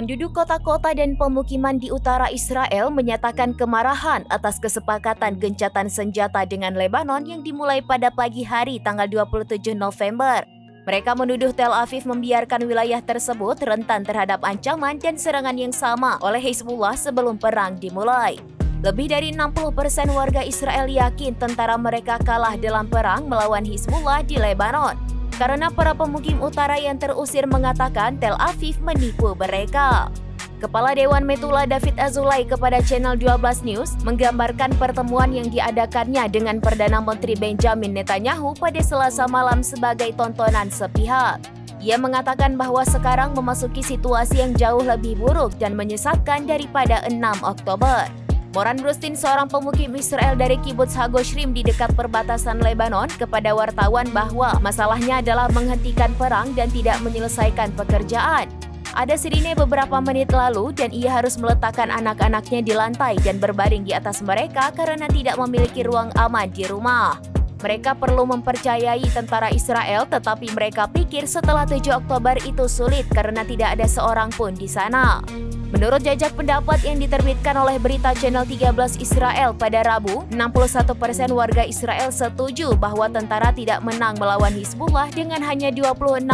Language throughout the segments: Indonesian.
Penduduk kota-kota dan pemukiman di utara Israel menyatakan kemarahan atas kesepakatan gencatan senjata dengan Lebanon yang dimulai pada pagi hari tanggal 27 November. Mereka menuduh Tel Aviv membiarkan wilayah tersebut rentan terhadap ancaman dan serangan yang sama oleh Hizbullah sebelum perang dimulai. Lebih dari 60% warga Israel yakin tentara mereka kalah dalam perang melawan Hizbullah di Lebanon. Karena para pemukim utara yang terusir mengatakan Tel Aviv menipu mereka. Kepala Dewan Metula David Azulay kepada Channel 12 News menggambarkan pertemuan yang diadakannya dengan Perdana Menteri Benjamin Netanyahu pada Selasa malam sebagai tontonan sepihak. Ia mengatakan bahwa sekarang memasuki situasi yang jauh lebih buruk dan menyesatkan daripada 6 Oktober. Moran Brustin, seorang pemukim Israel dari Kibbutz Hagoshrim di dekat perbatasan Lebanon, kepada wartawan bahwa masalahnya adalah menghentikan perang dan tidak menyelesaikan pekerjaan. Ada sirine beberapa menit lalu dan ia harus meletakkan anak-anaknya di lantai dan berbaring di atas mereka karena tidak memiliki ruang aman di rumah. Mereka perlu mempercayai tentara Israel, tetapi mereka pikir setelah 7 Oktober itu sulit karena tidak ada seorang pun di sana. Menurut jajak pendapat yang diterbitkan oleh berita Channel 13 Israel pada Rabu, 61% warga Israel setuju bahwa tentara tidak menang melawan Hizbullah dengan hanya 26%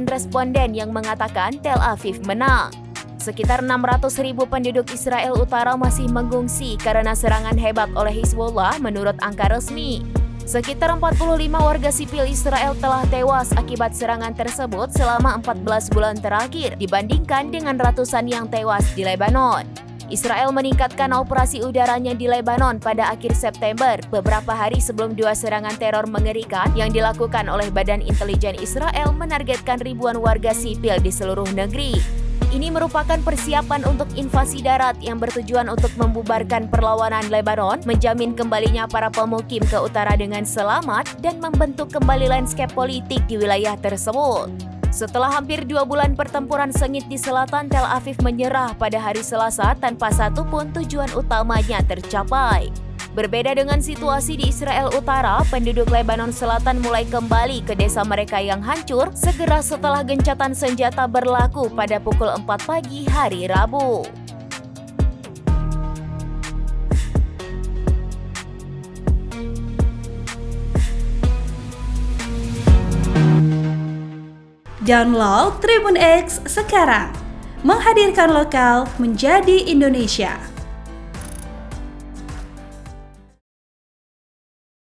responden yang mengatakan Tel Aviv menang. Sekitar 600.000 penduduk Israel Utara masih mengungsi karena serangan hebat oleh Hizbullah menurut angka resmi. Sekitar 45 warga sipil Israel telah tewas akibat serangan tersebut selama 14 bulan terakhir dibandingkan dengan ratusan yang tewas di Lebanon. Israel meningkatkan operasi udaranya di Lebanon pada akhir September, beberapa hari sebelum 2 serangan teror mengerikan yang dilakukan oleh Badan Intelijen Israel menargetkan ribuan warga sipil di seluruh negeri. Ini merupakan persiapan untuk invasi darat yang bertujuan untuk membubarkan perlawanan Lebanon, menjamin kembalinya para pemukim ke utara dengan selamat, dan membentuk kembali landscape politik di wilayah tersebut. Setelah hampir 2 bulan pertempuran sengit di selatan, Tel Aviv menyerah pada hari Selasa tanpa satu pun tujuan utamanya tercapai. Berbeda dengan situasi di Israel Utara, penduduk Lebanon Selatan mulai kembali ke desa mereka yang hancur segera setelah gencatan senjata berlaku pada pukul 4 pagi hari Rabu. Download Tribun X sekarang, menghadirkan lokal menjadi Indonesia.